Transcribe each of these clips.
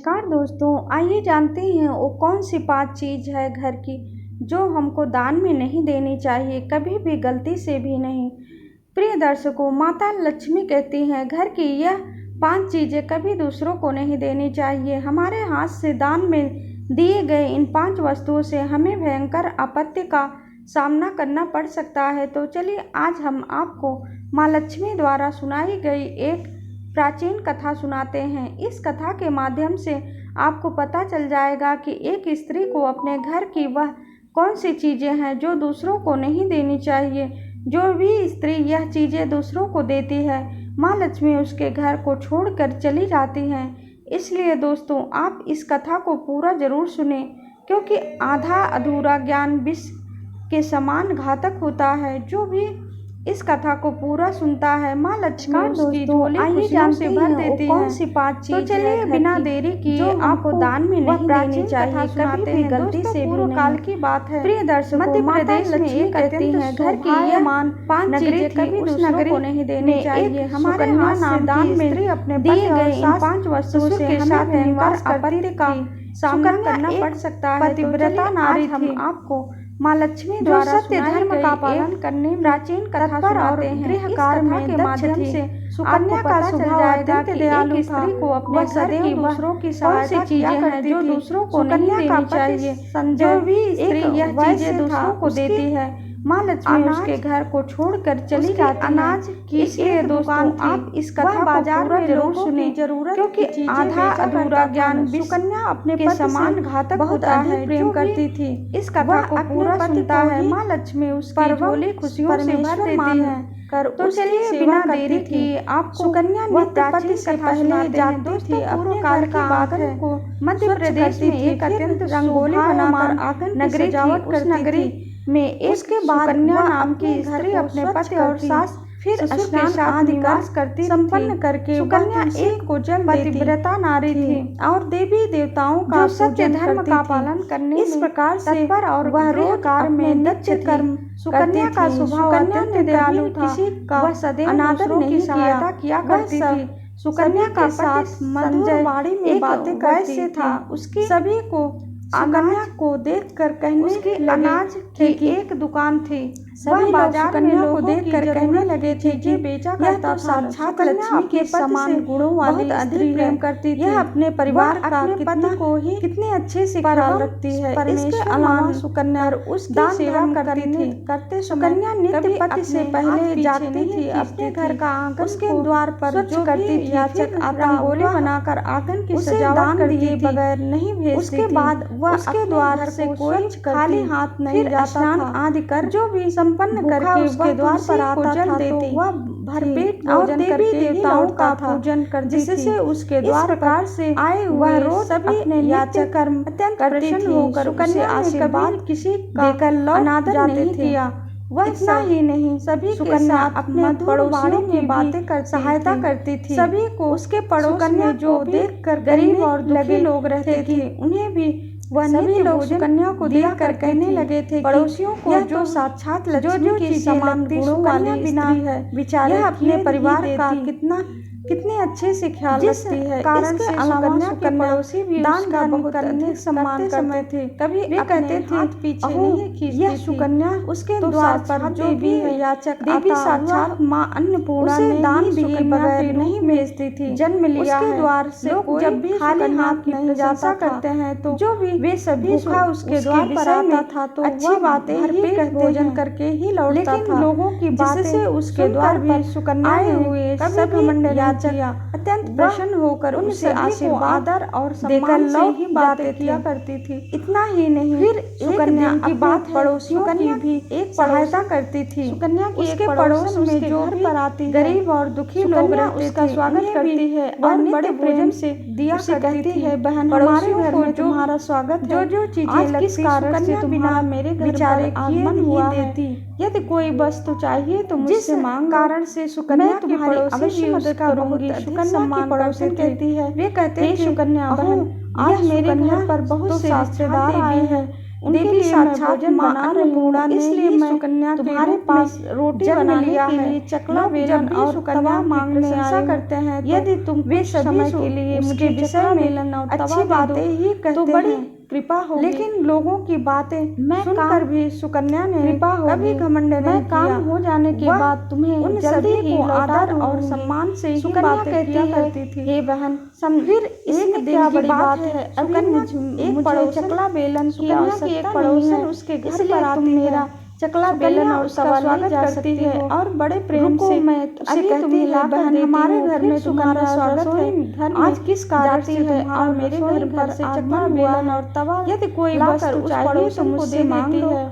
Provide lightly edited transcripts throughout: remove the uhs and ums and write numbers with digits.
नमस्कार दोस्तों, आइए जानते हैं वो कौन सी 5 चीज़ है घर की जो हमको दान में नहीं देनी चाहिए, कभी भी गलती से भी नहीं। प्रिय दर्शकों, माता लक्ष्मी कहती हैं घर की यह 5 चीज़ें कभी दूसरों को नहीं देनी चाहिए। हमारे हाथ से दान में दिए गए इन 5 वस्तुओं से हमें भयंकर आपत्ति का सामना करना पड़ सकता है। तो चलिए आज हम आपको माँ लक्ष्मी द्वारा सुनाई गई एक प्राचीन कथा सुनाते हैं। इस कथा के माध्यम से आपको पता चल जाएगा कि एक स्त्री को अपने घर की वह कौन सी चीज़ें हैं जो दूसरों को नहीं देनी चाहिए। जो भी स्त्री यह चीज़ें दूसरों को देती है, माँ लक्ष्मी उसके घर को छोड़कर चली जाती हैं। इसलिए दोस्तों, आप इस कथा को पूरा जरूर सुने, क्योंकि आधा अधूरा ज्ञान विष के समान घातक होता है। जो भी इस कथा को पूरा सुनता है, माँ लक्ष्मी उसकी झोली खुशियों से भर देती है। कौन सी 5 चीज़ तो चलिए बिना देरी किए आपको दान में नहीं देनी चाहिए, कभी भी गलती से भी नहीं। काल की बात है, प्रिय दर्शकों, मध्य प्रदेश में एक कहती है घर की यह 5 चीजें कभी दूसरों को नहीं देनी चाहिए। हमारे हाथ से दान में अपने दिए गए इन 5 वस्तुओं से हमें भयंकर आपत्ति का सामना करना पड़ सकता है। पतिव्रता नारी हम आपको माँ लक्ष्मी द्वारा सत्य धर्म का पालन करने प्राचीन कथा सुनाते हैं। गृह कार्य में के माध्यम से सुकन्या का स्वभाव अत्यंत दयालु था। को अपने सदैव दूसरों की सहायता चीजें हैं जो दूसरों को नहीं देनी चाहिए। जो भी स्त्री यह चीजें दूसरों को देती है, माँ लक्ष्मी उसके घर को छोड़कर चली जाती है। अनाज की इसलिए दोस्तों, आप इस कथा बाजार में जरूर सुने, क्योंकि आधा अधूरा ज्ञान सुकन्या अपने के समान घातक बहुत अधिक प्रेम करती थी। इस कथा को पूरा सुनता है, माँ लक्ष्मी उस पर झोली खुशियों से भर देती है। तो चलिए बिना देरी किए आपको सुकन्या नित्य पति से पहले जाती थी। अपने काल का आंगन को मध्य प्रदेश में एक अत्यंत रंगोली बनाकर आंगन की सजावट करती नगरी में इसके बाद कन्या नाम की स्त्री अपने पति और सास फिर स्नान आदि करती संपन्न करके सुकन्या एक को जन्म पतिव्रता नारी थी और देवी देवताओं का सत्य धर्म का पालन करने इस प्रकार से और वह रोज कार्य में दक्ष कर्म सुकन्या का स्वभाव अत्यंत दयालु था। किसी का वह सदैव अनादर नहीं सहायता किया करती थी। सुकन्या के साथ मधुर वाणी में बातें करती था। उसकी सभी को सुकन्या को देखकर कहने के अनाज की एक दुकान थी। वह बाजार में लोगों को देखकर कहने लगे थे कि बेचा करता साक्षात लक्ष्मी के समान गुणों वाली अधिक प्रेम करती थी। यह अपने परिवार का पति को ही कितने अच्छे से ख्याल रखती है। इसके अलावा सुकन्या उसकी सेवा करते सुकन्या नित्य पति से पहले जाती थी। अपने घर का आंगन उसके द्वार पर जो करती थी, याचक आता रंगोली बनाकर आंगन की सजावट करती बगैर नहीं भेजती। उसके बाद वह उसके द्वार से कोई खाली हाथ नहीं जाता था। आदि कर जो भी संपन्न करके उसके द्वार पर आता था, तो वह भरपेट भोजन करके देवताओं का पूजन करती थी। जिससे उसके द्वार प्रकार से आए हुए रोज सभी अपने याचक कर्म अत्यंत प्रसन्न होकर सुकन्या आशीर्वाद किसी का अनादर नहीं किया। वह इतना ही नहीं, सभी के साथ अपने पड़ोसियों में बातें कर सहायता करती थी। सभी को उसके पड़ोस में जो देखकर गरीब और दुखी लोग रहते थे, उन्हें भी वह सभी लोग सुकन्या को देखकर कहने लगे थे पड़ोसियों को जो साक्षात लक्ष्मी के समान गुणों वाली स्त्री है, बेचारे अपने परिवार का कितने अच्छे से ख्याल रखती है। कारण से सुकन्या के पड़ोसी भी दान का बहुत अधिक सम्मान करते थे। कभी वे कहते थे पीछे नहीं खींचती। यह सुकन्या उसके द्वार पर जो भी याचक देवी साक्षात माँ अन्नपूर्णा से दान दिए बगैर नहीं भेजती थी। जन्म लिया उसके द्वार से लोग जब भी खाली हाथ नहीं जाता करते हैं, तो जो भी वे सभी भूखा उसके द्वार पर आता था, तो अच्छी बातें ही भोजन करके ही लौटता था। लोगों की बातें से उसके द्वार पर सुकन्या आए हुए सभी मंडलियां अत्यंत प्रसन्न होकर उनसे आशीर्वाद और देकर ही बातें किया करती थी। इतना ही नहीं, फिर सुकन्या की बात पड़ोसियों की भी एक सहायता करती थी। सुकन्या की उसके पड़ोस में जो भी पर आती गरीब और दुखी लोग उसका स्वागत करती है और बड़े भोजन से दिया कहती है, बहन हमारे घर में तुम्हारा स्वागत है। जो चीजें किस कारण से तुम्हारा मेरे बेचारे आगमन हुआ देती। यदि कोई वस्तु चाहिए तो मुझसे मांग। कारण से सुकन्या तुम्हारी अवश्य मदद करूंगी। सुकन्या की पड़ोसन कहती है, वे कहते हैं सुकन्या बहन, आज मेरे घर पर बहुत से रिश्तेदार आए हैं। उनके साथ भोजन बना रही हूँ, इसलिए मैं सुकन्या तुम्हारे पास रोटी बनाने के लिए चकला बेलन और तवा मांगने आए करते हैं। यदि तुम वे समय के लिए मुझे विषय मेलन और अच्छी बातें ही कहते हैं कृपा होगी। लेकिन लोगों की बातें सुनकर भी सुकन्या ने कभी घमंड नहीं किया। काम हो जाने के बाद तुम्हें जल्दी ही आदर और सम्मान से ही बातें किया करती थी। हे बहन, फिर एक दिन की बात है, अभी एक पड़ोसन चकला बेलन की आवश्यकता पड़ोसन उसके घर पर आती है, चकला बेलन और तवा स्वागत करती है और बड़े प्रेम से मैं उसे कहती है, बहन हमारे घर में तुम्हारा स्वागत है, आज किस कारण से है और मेरे घर पर से चकला बेलन और तवा यदि कोई वस्तु चाहिए तो मुझसे मांगती है,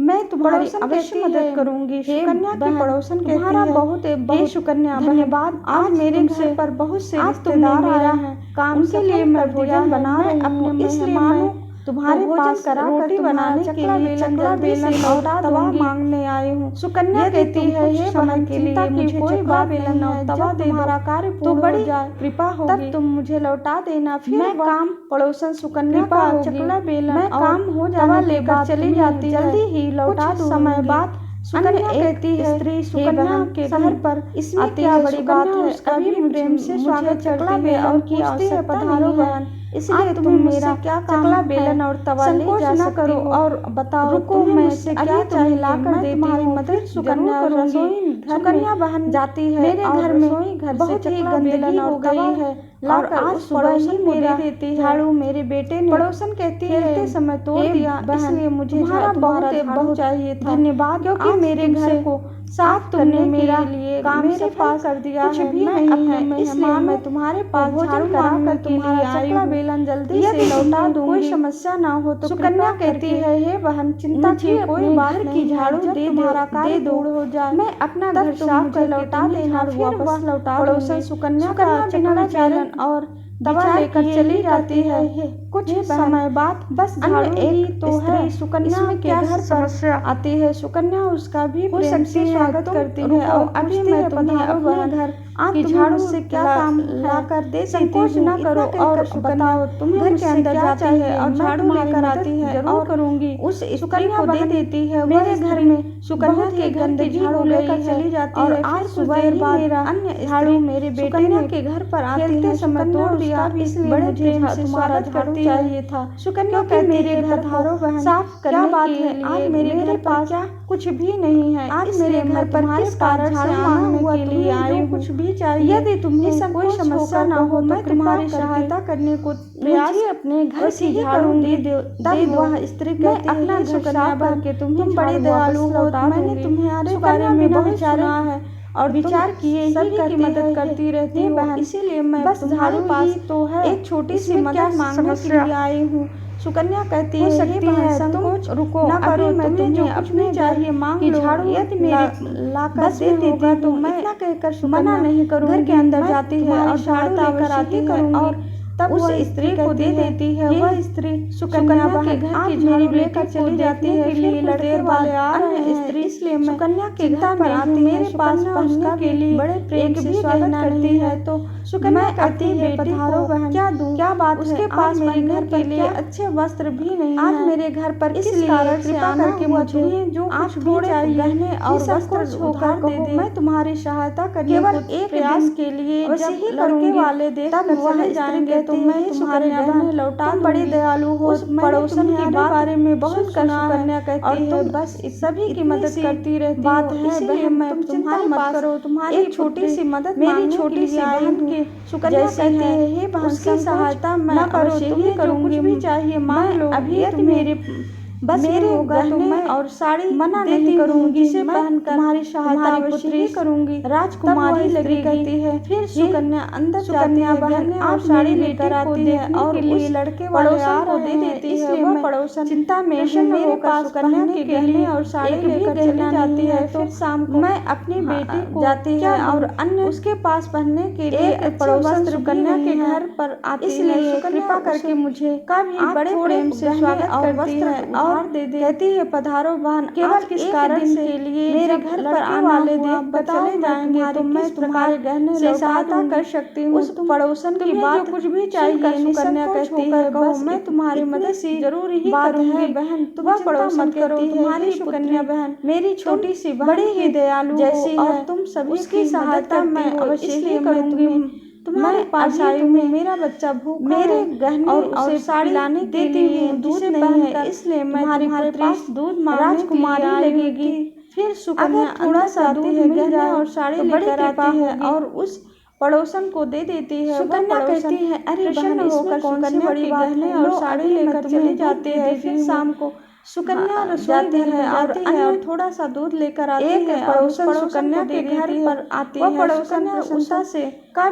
मैं तुम्हारी अवश्य मदद करूंगी। सुकन्या की पड़ोसन कहती है, बहुत सुकन्या धन्यवाद, आज मेरे घर पर बहुत से रिश्तेदार आया है, काम के लिए मैं भोजन बना रही हूँ, इसलिए मैं तुम्हारे पास रोटी बनाने के लिए चकला बेलन और तवा मांगने आई हूँ। सुकन्या कहती है, हे बहन के लिए मुझे कोई बात बेलन और तवा दे, तुम्हारा कार्य पूर्ण हो जाए कृपा होगी, तब तुम मुझे लौटा देना। फिर मैं काम पड़ोसन सुकन्या का चकला बेलन और काम हो जाने लेकर चली जाती है, जल्दी ही लौटा दूंगी। समय बाद सुकन्या कहती है, स्त्री सुकन्या के घर पर इसमें क्या बड़ी बात है, अभी प्रेम से स्वागत चकला बेलन और पूछती है, पधारो बहन, इसलिए तुम मेरा क्या चकला बेलन और तवा ले जा सकती हो और बताओ तुम्हें मुझसे क्या चाहिए लाकर देती तुम्हारी मदद सुकन्या करूंगी। सुकन्या बहन जाती है, मेरे घर में बहुत ही गंदगी हो गई है, लाकर आज पड़ोसन को दे देती है, झाड़ू मेरे बेटे ने पड़ोसन कहती है खेलते समय तोड़ दिया, इसलिए मुझे बहुत चाहिए था, धन्यवाद क्योंकि मेरे घर को साफ तुमने मेरे लिए काम से पास कर दिया कुछ भी नहीं है, इसलिए मैं तुम्हारे पास झाड़ू मांगकर तुम्हारा चकला बेलन जल्दी से लौटा दूंगी, कोई समस्या ना हो तो। सुकन्या कहती है, हे बहन चिंता की कोई बात नहीं, झाड़ू दे तुम्हारा कार्य दूर हो जाए, मैं अपना घर साफ कर लौटा देना, फिर वापस लौटा। पड़ोसन सुकन्या का चकला बेलन और तवा लेकर चली जाती है। कुछ समय बाद बस झाड़ू ही तो है, सुकन्या के घर पर आती है, सुकन्या उसका भी प्रेम से स्वागत करती है और अभी मैं तुम्हें अपने घर की झाड़ू से क्या काम ला कर दे संकोच न करो और बताओ तुम्हें घर के अंदर जाती है और झाड़ू लेकर आती है और करूंगी उस सुकन्या को दे देती है। मेरे घर में सुकन्या के गंदगी झाड़ू लेकर चली जाती है, आज सुबह बाद अन्य झाड़ू मेरे बेटे के घर पर आती है, समय तोड़ दिया, इसलिए बड़े प्रेम से तुम्हारा झाड़ू चाहिए था। सुकन्या कहती मेरे घर धारो बहन साफ करने के लिए आज मेरे पास कुछ भी नहीं है, आज मेरे घर पर किस कारण से आने के लिए आई हूँ, कुछ भी चाहिए यदि तुम्हें कोई समस्या ना हो मैं तुम्हारी सहायता करने को प्रयास अपने घर की झाड़ू दे दो। वह स्त्री कहती है, अपना सुकन्या भर के तुम बड़े दयालु हो, मैंने तुम्हारे बारे में बहुत जाना है और विचार किए ही की मदद करती रहती है बहन, इसीलिए मैं बस झाड़ू पास तो है एक छोटी सी मदद मांगने के लिए आई हूँ। सुकन्या कहती है, सकती है तुम रुको ना करो, मैं तुम्हें अपने चाहिए मांग लो, झाड़ू यदि मेरे लाकर दे देती तो मैं इतना कहकर मना नहीं करूँ। घर के अंदर जाती है और झाड़ू लेकर आती है और तब उस स्त्री को दे देती है। वह स्त्री सुकन्या के घर की झाड़ू लेकर चली जाती है, फिर लड़के वाले आ रहे हैं स्त्री, इसलिए मैं सुकन्या के घर पर आती मेरे पास पहुंचने के लिए बड़े प्रेम से स्वागत करती है। तो सुकन्या कहती है, पधारो बहन क्या दूं, क्या बात है, उसके पास मेरे घर के लिए अच्छे वस्त्र भी नहीं आज मेरे घर पर, इस कारण से आना कि मुझे जो कुछ भी चाहिए गहने और वस्त्र होकर दे दे, मैं तुम्हारी सहायता करने केवल एक प्रयास के लिए जब लड़के वाले देख कर चले जाएंगे तो मैं तुम्हारे गहने लौटा, बड़ी दयालु हो, पड़ोसन की बारे में बहुत सुकन्या कहती है, बस सभी की मदद करती रहती बात है, इसलिए मैं तुम्हारी मत करो, तुम्हारी छोटी सी मदद मेरी छोटी सी बहन की सुकन्या कहती है, हे बहन उसकी सहायता मैं करो, तुम्हें करूंगी, कुछ भी चाहिए मांग लो, अभी मेरे बस मेरे होगा तो मैं और साड़ी मना नहीं करूंगी, से बहन तुम्हारी सहायता पुत्री करूंगी। राजकुमारी लगी कहती है, फिर सुकन्या अंदर सुकन्या बहन और साड़ी लेकर आती है और उस लड़के पड़ोसन को दे देती है। वह पड़ोसन चिंता में मेरे पास सुकन्या के गहने और साड़ी लेकर चली जाती है। तो शाम को मैं अपनी बेटी को जाती है और अन्य उसके पास पहनने के लिए पड़ोसन सुकन्या के घर पर आती है, इसलिए कृपा करके मुझे कभी बड़े प्रेम से स्वागत करती है और उपहार दे दे। कहती है पधारो बहन, केवल किस कारण से के लिए मेरे घर पर आने वाले देख कर चले जाएंगे तो मैं तुम्हारे गहने से सहायता कर सकती हूँ। उस पड़ोसन की बात कुछ भी चाहिए सुकन्या कहती है कहो मैं तुम्हारी मदद जरूर ही करूंगी बहन, तुम पड़ोसन करो तुम्हारी सुकन्या बहन मेरी छोटी सी बड़ी ही दयालु जैसी है, तुम सभी उसकी सहायता मैं अवश्य ही करूंगी। तुम्हारे पास आई हूँ, मेरा बच्चा भूखा मेरे गहने और साड़ी लाने के लिए दूध नहीं है, इसलिए मैं तुम्हारे पास दूध राजकुमारी लगेगी। फिर सुकन्या थोड़ा सा दूध मिल जाए और साड़ी लेकर आती है और उस पड़ोसन को दे देती है। सुकन्या कहती है अरे बहन इसमें कौन सी बड़ी बात है, लो साड़ी लेकर चली जाती है। फिर शाम को सुकन्या रसोई घर में आती है और थोड़ा सा दूध लेकर आती है। पड़ोसन सुकन्या के घर पर आती है। पड़ोसन प्रसन्नता से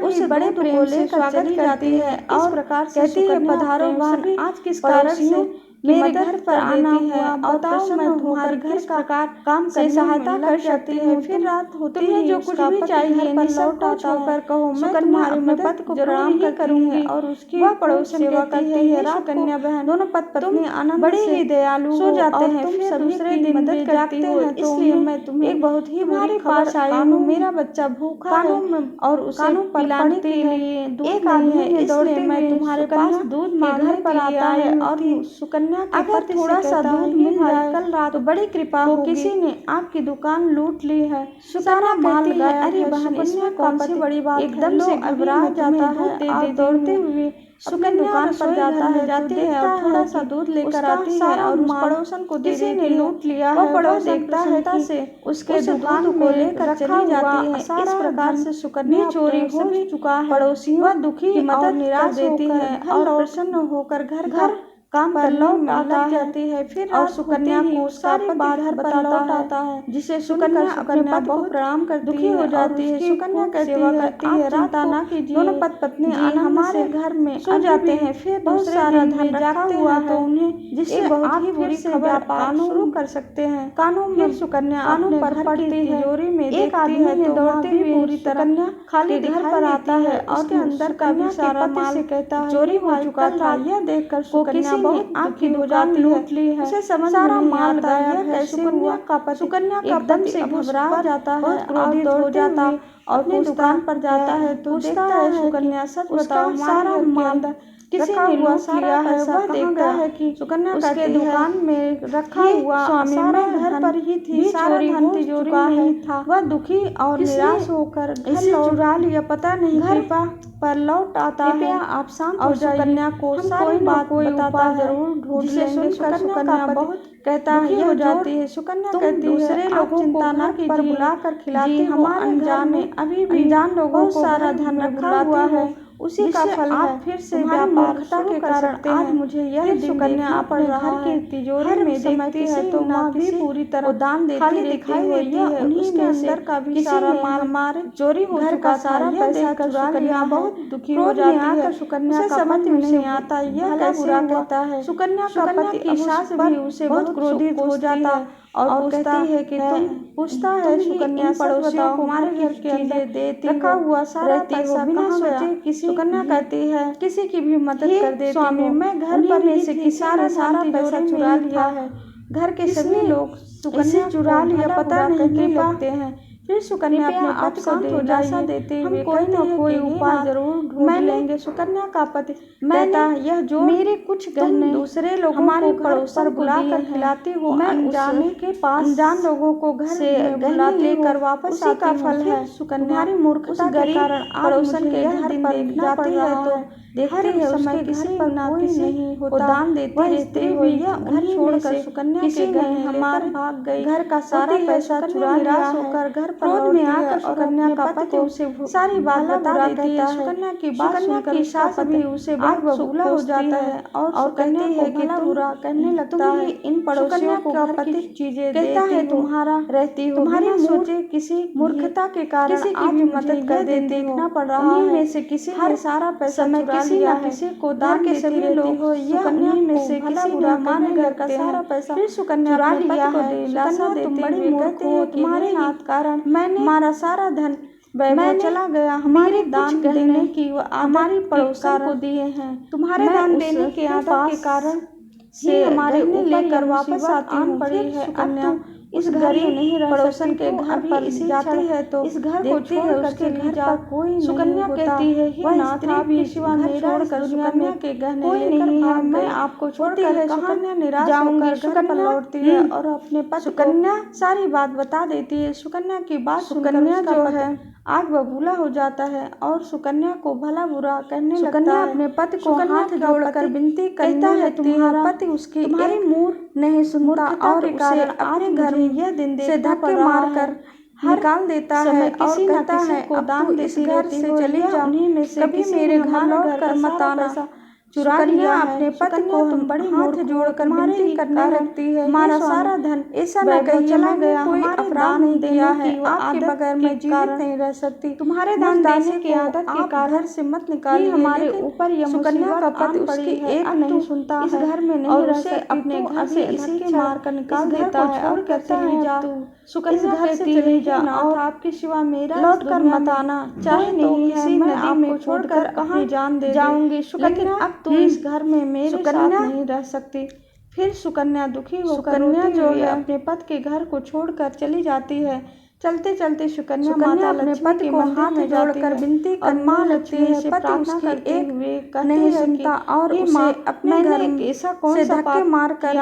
उसे बड़े प्रेम से स्वागत करती है और इस प्रकार से कहती है पधारो बहन, आज किस कारण से मेरे घर पर आना हुआ बताओ, मैं तुम्हारे घर का काम से सहायता कर सकती है। फिर रात होती है जो कुछ भी चाहिए निसंकोच होकर कहो, मैं तुम्हारी मदद को प्रणाम करूंगी और उसकी वह पड़ोसन सेवा करती है। रात कन्या बहन दोनों पत्नी आनंद बड़े ही दयालु सो जाते हैं। फिर दूसरे दिन मदद करती हो, इसलिए मैं तुम्हें एक बहुत ही तुम्हारे पास आई हूँ। मेरा बच्चा भूखा है और उसे पिलाने के लिए एक आदमी ने दौड़ते मैं तुम्हारे पास दूध मांगने पर आता है और सुकन्या अगर थोड़ा सा दूध मिल जाए कल रात तो बड़ी कृपा हो, किसी ने आपकी दुकान लूट ली है, सारा माल गया। अरे बहन इसमें कौन सी बड़ी बात, एकदम से घबरा जाता है और दौड़ते हुए सुकन्या दुकान पर जाती है और थोड़ा सा दूध लेकर आती है और उस पड़ोसन को किसी ने लूट लिया है। पड़ोसन देखता है कि उसके दुकान को लेकर चली जाती है। इस प्रकार से सुकन्या चोरी हो चुका है। पड़ोसियों वह दुखी और निराश देती है और प्रसन्न होकर घर काम पर लौट जाती है। फिर और सुकन्या को सारी बात घर पर लौट आता है, जिसे सुकन्या अपने पति को प्रणाम कर दुखी हो जाती है। सुकन्या कहती है चिंता ना कीजिए, दोनों पत्नी हमारे घर में सो जाते हैं। फिर बहुत सारा धन रखा हुआ है उन्हें, जिससे बहुत ही बुरी खबर शुरू कर सकते हैं। कानून में सुकन्या कानून पर पड़ती तिजोरी में एक आदमी ने दौड़ते हुए पूरी तरह खाली घर पर आता है और उसके अंदर का भी सारा माल से कहता है चोरी हो चुका था। यह देखकर सुकन्या बहुत आंखी हो जाती लूट ली है, उसे समझ सारा माल गायब है। सुकन्या का एकदम से घबरा जाता है और दौड़ जाता और अपनी दुकान पर जाता है तो देखता है सुकन्या सच बताओ सारा माल किसी ने लूट लिया है। वह देखता है कि सुकन्या उसके दुकान में रखा हुआ सारा घर पर ही थी, सारा धन तिजोरी में था। वह दुखी और निराश होकर इसे चुरा लिया, पता नहीं कृपा पर लौट आता है। आप शांत हो जाइए, सुकन्या को सारी बात बताता है, जरूर ढूंढ लेंगे। सुकन्या बहुत कहता है यह हो जाती है। सुकन्या कहती है दूसरे लोगों चिंता न कीजिए, बुला कर खिलाती हमारे अनजान में अभी भी अनजान लोगों को सारा धन रखा हुआ है, उसी का फल है। फिर से मूर्खता के कारण आज मुझे यह सुकन्या अपने घर की तिजोरी में देखती है तो माँ भी पूरी तरह दान देती दिखाई देती है। उसके अंदर का भी सारा माल मारे चोरी हो चुका, सारा पैसा चुरा लिया। बहुत दुखी हो जाती है। सुकन्या का समझ में नहीं आता यह कैसे बुरा कहता है। सुकन्या का पति की सास भी उसे बहुत क्रोधित हो जाता है और कहती है कि तुम पूछता है सुकन्या पड़ोसियों को हमारे घर के अंदर देती रखा हुआ सारा पैसा बिना सोचे किसी। सुकन्या कहती है किसी की भी मदद कर देती स्वामी, मैं घर पर ही से किसी ने सारा पैसा चुरा लिया है। घर के सभी लोग सुकन्या चुरा लिया पता नहीं क्यों लगते हैं। फिर सुकन्या अपने पति को दिलासा देते हुए कोई न कोई उपाय जरूर ढूंढ लेंगे। सुकन्या का पति कहता है यह जो मेरे कुछ गहने दूसरे लोग हमारे पड़ोसन बुला कर खिलाती हो, मैं अनजाने के पास अनजान लोगों को घर से गहने लेकर वापस उसी का फल है। सुकन्या मूर्खता के कारण पड़ोसन के घर पर जाती है तो देखती है उसके किसी पर ना किसी नहीं होता, दान देती रहती हो। यह घर छोड़कर सुकन्या के गहने हमारे भाग गई, घर का सारा पैसा चुरा निराश होकर घर क्रोध में आकर सुकन्या का पति उसे सारी बात बता देती है। सुकन्या की बात सुनकर की सास भी उसे बहुत बबूला हो जाता है और कहती है कि तुम बुरा कहने लगता है इन पड़ोसियों को घर की चीजें कहता है तुम्हारा रहती हो, तुम्हारी सोचे किसी मूर्खता के कारण किसी की भी मदद कर देखना पड़ रहा है। में से किसी ने सारा पैसा चुरा लिया है, किसी को दान के सभी लोग हो। यह उन्हीं में से किसी ने हमारे घर का सारा पैसा फिर सुकन्या चुरा लिया है। दिलासा देती बड़ी मूर्ख हो, तुम्हारे हाथ कारण मैंने हमारा सारा धन वैभव चला गया। हमारे दान देने की हमारी पड़ोसन को दिए हैं, तुम्हारे दान देने के आदर के कारण से हमारे लेकर वापस आन पड़ी है। सुकन्या इस गरीब नहीं पड़ोसन के घर पर जाती है तो इस घर को छोड़कर उसके घर पर कोई सुकन्या कहती है, वह स्त्री भी सिवा मेरा सुकन्या के गहने कोई नहीं है। मैं आपको छोड़कर कहाँ जाऊंगी। सुकन्या लौटती है और अपने पति सुकन्या सारी बात बता देती है। सुकन्या की बात सुकन्या जो है आग बबूला हो जाता है और सुकन्या को भला बुरा कहने लगता है। अपने पति को हाथ जोड़कर विनती करता है, तुम्हारा पति उसकी तुम्हारी मुंह नहीं सुनता और उसे अपने घर में यह दिन से धक्के मारकर निकाल देता है और कहता है, अब दान इस घर से चली जा, कभी मेरे घर लौट कर मत आना। चुरा लिया अपने पति को हम बड़ी हाथ जोड़कर विनती करने लगती है, हमारा सारा धन ऐसा न कहीं चला गया, कोई अपराध नहीं किया है, आपके बगैर मैं जीवित नहीं रह सकती। तुम्हारे धन देने की आदत के कारण से मत निकालिए, हमारे ऊपर यह सुकन्या का पति उसकी एक नहीं सुनता इस घर में नहीं रह सकती, अपने घर से धक्के मारकर निकाल देता है और कहता है, जा सुकन्या घर से चली जा और आपके सिवा मेरा लौट कर मत आना, चाहे नहीं है मैं आपको छोड़कर कहाँ जान दे जाऊंगी। सुकन्या अब तू इस घर में मेरे साथ नहीं रह सकती। फिर सुकन्या दुखी होकर जो है अपने पति के घर को छोड़कर चली जाती है। चलते चलते सुकन्या माता अपने पति को हाथ जोड़कर विनती कर माँ लक्ष्मी से प्रार्थना करते हुए नहीं सुनता और उसे अपने घर ऐसा कौन सा धक्के मार कर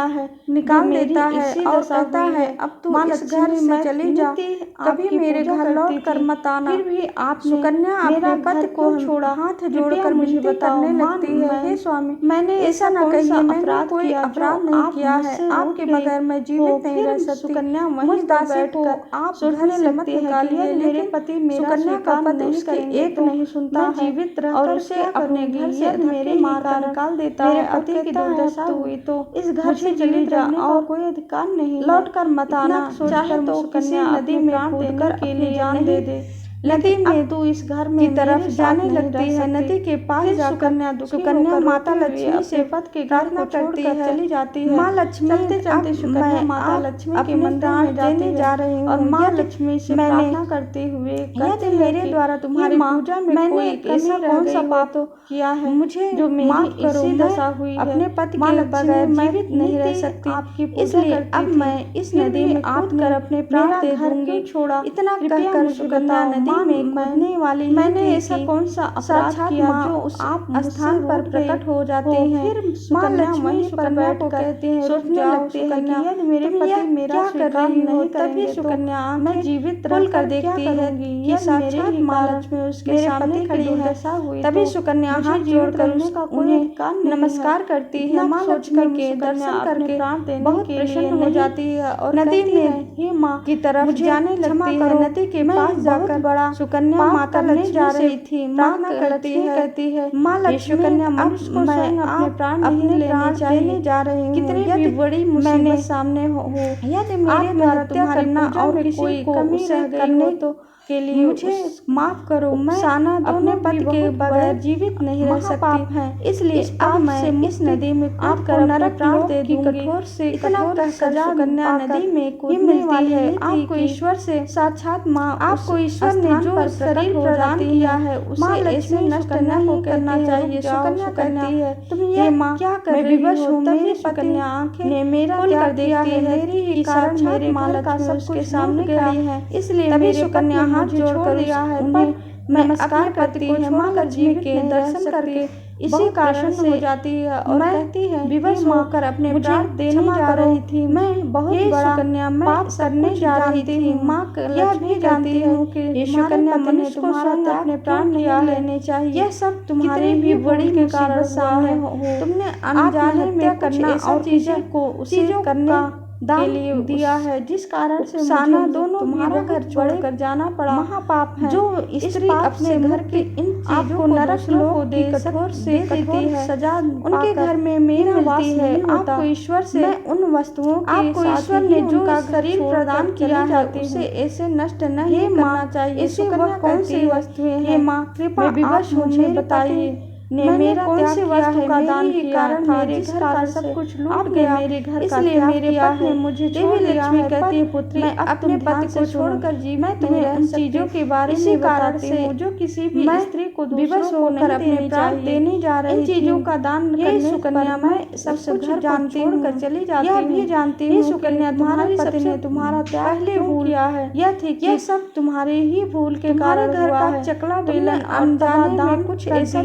निकाल देता है और कहता है, अब तू इस घर से चली जा, कभी मेरे घर लौट कर मत आना। फिर भी आप सुकन्या अपने पति को छोड़ा हाथ जोड़कर मुझे बताने लगती है, हे स्वामी मैंने ऐसा न कहिए, मैंने कोई अपराध नहीं किया है, आपके बगैर मैं जीवित नहीं रह सकती। सुकन्या मुझ दासी को आप लगती है, मेरे पति मेरा सुकन्या का पति उसकी एक नहीं सुनता है, जीवित और उसे अपने घर से मेरे मार कर निकाल देता है। पति की दुर्दशा हुई तो इस घर से चली जा और कोई अधिकार नहीं, लौट कर मत आना। चाहे तो किसी नदी में कूद कर के लिए जान दे दे, नदी में तू इस घर में तरफ जाने लगती है। नदी के पास जाकर सुकन्या माता लक्ष्मी से पति के घर को छोड़कर चली जाती है। माँ लक्ष्मी चलते चलते सुकन्या माता लक्ष्मी के मंदिर में जाने जा रही हूँ और माँ लक्ष्मी से प्रार्थना करते हुए कहती, मेरे द्वारा तुम्हारी पूजा में मैंने ऐसा कौन सा पाप किया है मुझे जो मेरी ऐसी दशा हुई है, अपने पति के बगैर जीवित नहीं रह सकती, इसलिए अब मैं इस नदी में कूद कर अपने प्राण दे दूंगी। छोड़ा इतना कहकर सुकन्या नदी में कूदने वाली मैंने ऐसा कौन सा अपराध किया जो उस आप स्थान पर प्रकट हो जाते हैं। फिर माँ लक्ष्मी सुकन्या को कहते हैं, सोचने लगते हैं कि यदि मेरे पति मेरा स्वीकार नहीं करेंगे सुकन्या मैं जीवित रह कर देखती है कि साक्षात माँ लक्ष्मी उसके सामने खड़ी है। तभी सुकन्या हाथ जोड़कर उन्हें नमस्कार करती है। माँ लक्ष्मी के दर्शन करके बहुत प्रसन्न हो जाती है और नदी में ही माँ की तरफ जाने लगती है। नदी के पास जाकर बड़ा सुकन्या माता लक्ष्मी जा रही थी, प्रार्थना करती है, कहती है, माँ लक्ष्मी कन्या मनुष्य को स्वयं अपने प्राण नहीं लेने चाहिए जा रही हूँ, कितनी भी बड़ी मुसीबत सामने हो, यदि मेरे द्वारा तुम्हारी करना और कोई कमी रह गई हो तो के लिए मुझे माफ करो। मैं अपने पति के बगैर जीवित नहीं रह सकती है, इसलिए अब मैं इस नदी में कूद कर नरक प्राण दे दूंगी। कठोर से कठोर सजा कन्या नदी में कूदने वाली है। आपको ईश्वर से साक्षात माँ आपको ईश्वर ने जो शरीर प्रदान किया है उसे ऐसे नष्ट नहीं करना चाहिए। सुकन्या कहती है, तुम ये माँ क्या कर रही हो? मेरे पति ने आंखें मेरा क्या दिया है, मेरी ही कारण मेरे घर का सब उसके सामने खड़ी है, इसलिए तभी सुकन्या हाथ जोड़कर दिया है पर मैं नमस्कार करती है। माँ लक्ष्मी के दर्शन करके इसी कारण से हो जाती है और कहती है, विवश होकर अपने प्राण देने जा रही थी, मैं बहुत बड़ा सुकन्या पाप करने जा रही थी। माँ यह भी जानती हूँ कि सुकन्या मनुष्य को स्वयं अपने प्राण नहीं लेने चाहिए, यह सब तुम्हारी भी बड़ी के कारण सामने हो। तुमने अनजाने हत्या करना और चीजों को उसी करने दान लिए दिया है, जिस कारण से साना दोनों तुम्हारा घर छोड़कर जाना पड़ा। महापाप है जो स्त्री अपने घर के इन चीजों को नरक लोक दे कठोर से कठोर सजा उनके घर में मेरा वास है। आपको ईश्वर से मैं उन वस्तुओं आपको ईश्वर ने जो शरीर प्रदान किया है उसे ऐसे नष्ट नहीं करना चाहिए। इसे वह कौन सी वस्तुएं हैं? माँ कृपा विवश मुझे बताइए। ने मेरा त्याग किया है, मेरे ही कारण मेरे घर का सब कुछ लूट गया, मेरे घर का इसलिए मेरे पति ने मुझे छोड़ दिया है। कहती है पुत्री, मैं अपने पति को छोड़कर जी मैं तुम्हें उन चीजों के बारे में बताती हूँ जो किसी भी स्त्री को विवश होकर अपने प्राण देने जा रही थी। चीजों का दान करने सुकन्या मैं सब कुछ जानती हूँ, कर चली जाती हूँ। यह भी जानती हूँ सुकन्या तुम्हारे पति ने तुम्हारा त्याग पहले भूल किया है। यह थी कि यह सब तुम्हारे ही भूल के कारण हुआ है। चकला बेलन अनजाने में कुछ ऐसा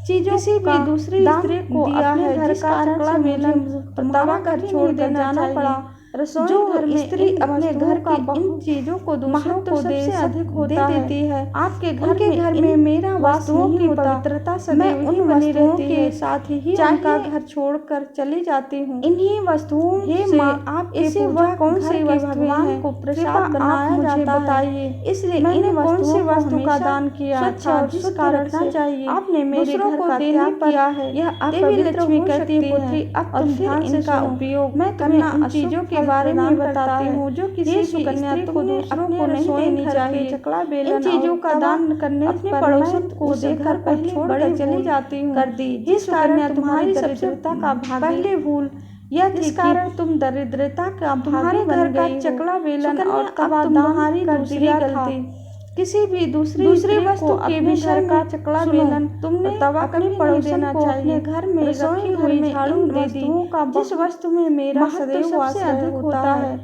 चीजों किसी भी दूसरी स्त्री को अपने घर का चकला बेलन तवा कर छोड़ कर जाना पड़ा। रसोई घर में स्त्री अपने घर की इन चीजों को दूसरों को सबसे अधिक होता देती है। आपके घर में मेरा वस्तुओं की पवित्रता सदैव उन वस्तुओं के साथ ही उनका घर छोड़कर चली जाती हूँ। इन्हीं वस्तुओं से आप इसे वह कौन से भगवान को प्रसाद बनाया जाता है, इसलिए इन कौन से वस्तु का दान किया था जिसका रखना चाहिए। आपने मेरे घर का त्याग किया है। यह देवी लक्ष्मी कहती है पुत्री, अब तुम ध्यान से इनका उपयोग मैं तुम्हें उन चीजों के बारे में बताती हूँ जो किसी सुकन्या को दूसरों को नहीं देनी चाहिए। चकला बेलन इन चीजों का दान करने अपने पड़ोसन को देकर पहले छोड़कर चली जाती हूँ कर दी। जिस कारण तुम्हारी दरिद्रता का पहले भूल यह थी कारण तुम दरिद्रता का भागी बन गई। चकला बेलन और तवा तुम्हारी दूसरी गलती। किसी भी दूसरी वस्तु के विषय का चकला बेलन तुमने तवा अपने पड़ोसन को अपने घर में रखी हुई झाड़ू दे दी। जिस वस्तु में मेरा सदैव वास होता है,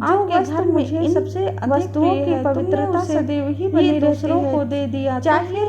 आपके घर में मुझे सबसे वस्तुओं की पवित्रता सदैव ही बनी दूसरों को दे दिया। चाहे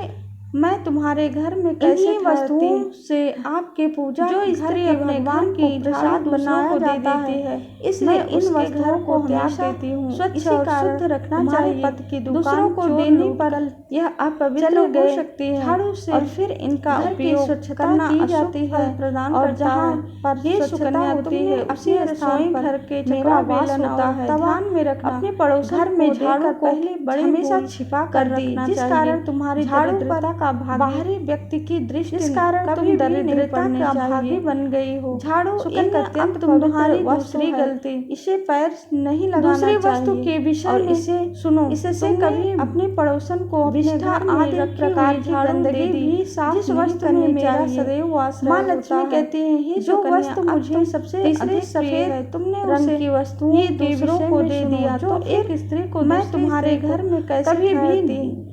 मैं तुम्हारे घर में कैसी वस्तुओं से आपके पूजा जो स्त्री अपने भगवान की प्रसाद बनाया जाता है, इसलिए इन वस्तुओं को त्याग देती हूँ। स्वच्छ और शुद्ध रखना चाहिए। पति की दूसरों को देने पर यह अपवित्र हो सकती है। झाड़ू से और फिर इनका उपयोग स्वच्छता की जाती है प्रदान और जहाँ पर ये स्वच्छता होती है उसी रसोई घर के मेरा वास होता है। ध्यान में रखना अपने पड़ोस घर में झाड़ू को पहले हमेशा छिपा कर रखना चाहिए, जिस कारण तुम्हारी दरिद्रता का बाहरी व्यक्ति की दृष्टि इस कारण तुम दरिद्रता का भागी बन गई हो। झाड़ू एक अत्यंत तुम्हारी दूसरी गलती, इसे पैर नहीं लगाना दूसरी वस्तु के विषय में इसे सुनो, इससे कभी अपने पड़ोसन को विष्ठा आदि प्रकार की गंदगी भी साफ जिस वस्तु में मेरा सदैव वास माँ लक्ष्मी कहती है, ये जो वस्तु मुझे सबसे अधिक सफेद है तुमने रंग की वस्तु ये दूसरों को दे दिया, जो एक स्त्री को मैं तुम्हारे घर में कभी भी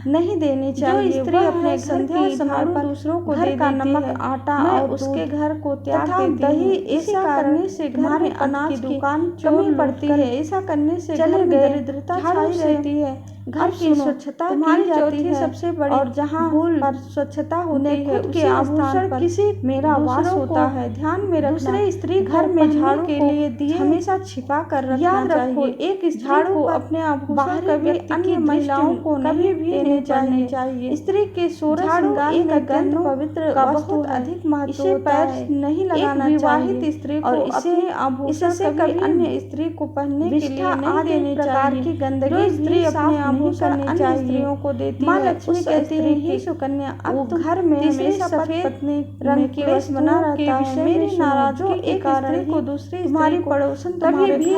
नहीं देनी चाहिए। जो स्त्री अपने संध्या समय पर दूसरों को घर का नमक आटा और उसके घर को त्याग देती दही ऐसा करने से घर में अनाज की दुकान कमी पड़ती है। ऐसा करने से घर में दरिद्रता छाई रहती है। घर की स्वच्छता तुम्हारी चौथी सबसे बड़ी और जहाँ भूल पर स्वच्छता होती है के आभूषण पर किसी मेरा वास होता है। ध्यान में रखना दूसरे स्त्री घर में झाड़ू के लिए दिए हमेशा छिपा कर रखना चाहिए। एक झाड़ू को अपने आभूषण कभी अन्य महिलाओं को कभी भी नहीं चाहिए। स्त्री के सोलह श्रृंगार में गंध पवित्र का बहुत अधिक महत्व होता है। नहीं लगाना विवाहित स्त्री को अपने आभूषण कभी अन्य स्त्री को पहनने के लिए नहीं देनी प्रकार की गंदगी स्त्री अपने नहीं करनी चाहिए। स्त्रियों को देती माँ लक्ष्मी कहती है, हे सुकन्या अब घर में हमेशा सफेद पत्नी रंग की वस्तु बना रहता है। मेरी नाराजगी के कारण को दूसरी तुम्हारी पड़ोसन कभी भी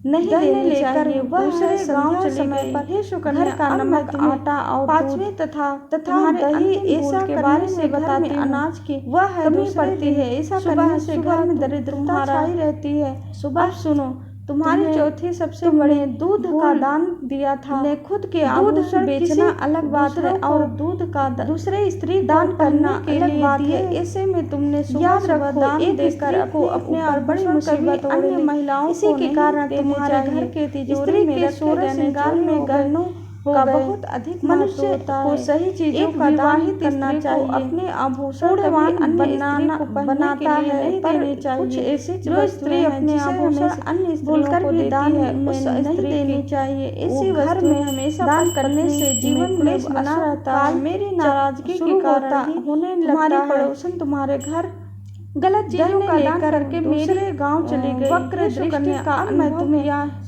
नहीं देने चाहिए। वह दूसरे गांव समय पर हे सुकन्या घर का नमक आटा और पांचवें तथा दही ऐसा करने से घर में अनाज की वह कमी पड़ती है। ऐसा करने से घर में दरिद्रता छाई रहती है। सुबह सुनो तुम्हारी चौथी सबसे बड़े दूध का दान दिया था ने खुद के आभूषण बेचना अलग बात है और दूध का दूसरे स्त्री दान करना अलग बात है। ऐसे में तुमने याद रखो दान देकर को अपने और बड़ी मुसीबत अन्य महिलाओं इसी के कारण तुम्हारे घर के तिजोरी में रखे श्रृंगार में गहनों का बहुत अधिक मनुष्य को सही चीजों का दान करना चाहिए। अपने आभूषण बनाता है नहीं देने चाहिए। कुछ ऐसी जो स्त्री अपने आभूषण अन्य स्त्रियों को देती है उसे नहीं देनी चाहिए। इसी घर में हमेशा दान करने से जीवन में बना रहता है। मेरी नाराजगी के कारण होने लगता है पड़ोसन तुम्हारे घर गलत चीजों का दान करके मेरे गांव चली गई। वक्र दृष्टि का मैं तुम्हें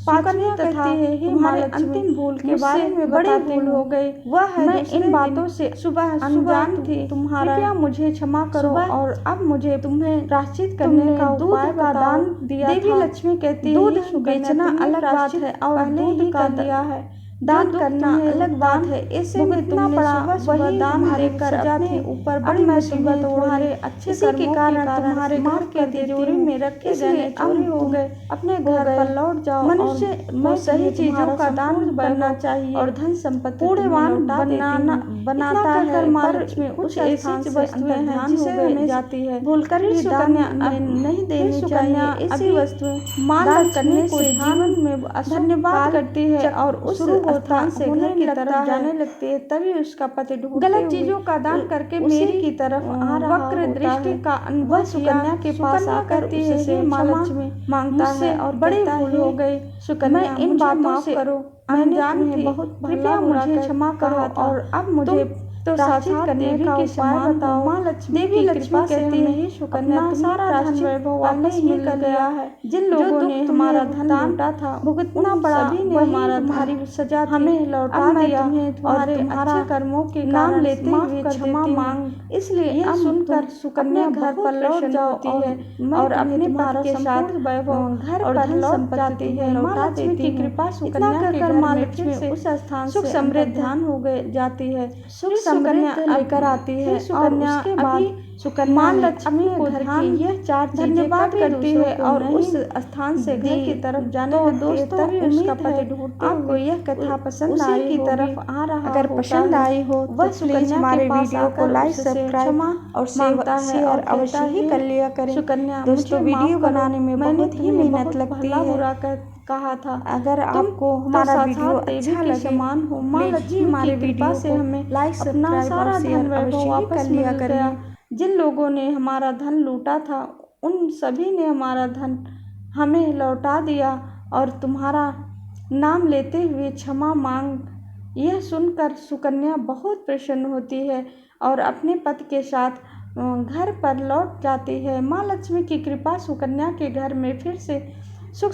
पांचवी तथा तुम्हारे अंतिम भूल के बारे में बड़ी भूल हो गई। वह है मैं इन बातों से सुबह अनजान थी। तुम्हारा मुझे क्षमा करो और अब मुझे तुम्हें प्रायश्चित करने का उपाय का दान दिया। देवी लक्ष्मी कहती है दूध बेचना अलग बात है और दूध का दिया है दान करना अलग बात है। ऐसे में तुमने सुबह दान देकर अपने ऊपर बड़ी मुसीबत ओढ़ाई। इसी के कारण तुम्हारे घर के तिजोरी में रखे गए चोरी हो गए, अपने घर पर लौट जाओ। मनुष्य को सही चीजों का दान करना चाहिए और धन संपत्ति पूर्णवान बनाता है। माँ लक्ष्मी कुछ ऐसी वस्तुएं हैं जिसे हमें जाती है, भूलकर भी दान नहीं देनी चाहिए। ऐसी वस्तुएं माँ करने से जीवन में धन्यवाद करती है और उस स्थान से घर की तरफ जाने लगती है। तभी उसका पति गलत चीजों का दान करके मेरी की तरफ आ रहा वक्र दृष्टि का अनुभव सुकन्या के पास आकर उससे माँ लक्ष्मी मांगता है और बड़ी भूल हो गई सुकन्या, इन बातों से करो, मैंने तुम्हें बहुत भला मुझे क्षमा करो और अब मुझे तो साक्षात देवी के समान बताओ। माँ लक्ष्मी देवी लक्ष्मी कहती है, सुकन्या सारा धन वैभव वापस मिल गया है। जिन लोगों ने हमारा धन लूटा था भुगतना पड़ा, भी ने हमारा तुम्हारी सजा हमें लौटा दिया और तुम्हारा कर्मों के नाम लेते हुए क्षमा मांग। इसलिए यह सुनकर सुकन्या घर पर लौट जाती है और अपने पति के साथ वैभव घर पर लौट जाती है। माँ लक्ष्मी की कृपा सुकन्या के घर में फिर से उस स्थान सुख समृद्ध हो जाती है, सुख समृद्ध लेकर आती है। और उसके बाद सुकन्या माँ लक्ष्मी को ध्यान यह चार धन्यवाद करती है और उस स्थान से घर की तरफ जाने लगती है। तभी उसका पति ढूंढते आपको यह कथा पसंद आई की तरफ आ रहा। अगर पसंद आई हो तो प्लीज हमारे वीडियो को लाइक सब्सक्राइब और शेयर अवश्य ही कर लिया करें। सुकन्या दोस्तों वीडियो बनाने में बहुत ही मेहनत लगती है, कहा था। अगर आपको हमारा वीडियो अच्छा लगे समान हो माँ लक्ष्मी हमारे वीडियो से हमें लाइक सब्सक्राइब और शेयर अवश्य ही कर लिया करें। जिन लोगों ने हमारा धन लूटा था उन सभी ने हमारा धन हमें लौटा दिया और तुम्हारा नाम लेते हुए क्षमा मांग। यह सुनकर सुकन्या बहुत प्रसन्न होती है और अपने पति के साथ घर पर लौट जाती है। माँ लक्ष्मी की कृपा सुकन्या के घर में फिर से सुख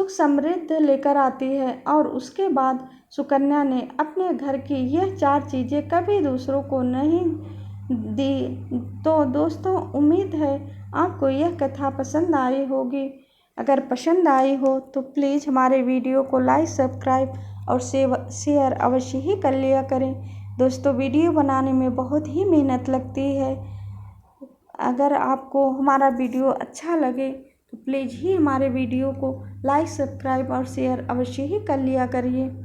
समृद्ध लेकर आती है और उसके बाद सुकन्या ने अपने घर की यह चार चीज़ें कभी दूसरों को नहीं दी। तो दोस्तों उम्मीद है आपको यह कथा पसंद आई होगी। अगर पसंद आई हो तो प्लीज़ हमारे वीडियो को लाइक सब्सक्राइब और शेयर अवश्य ही कर लिया करें। दोस्तों वीडियो बनाने में बहुत ही मेहनत लगती है। अगर आपको हमारा वीडियो अच्छा लगे तो प्लीज़ ही हमारे वीडियो को लाइक सब्सक्राइब और शेयर अवश्य ही कर लिया करिए।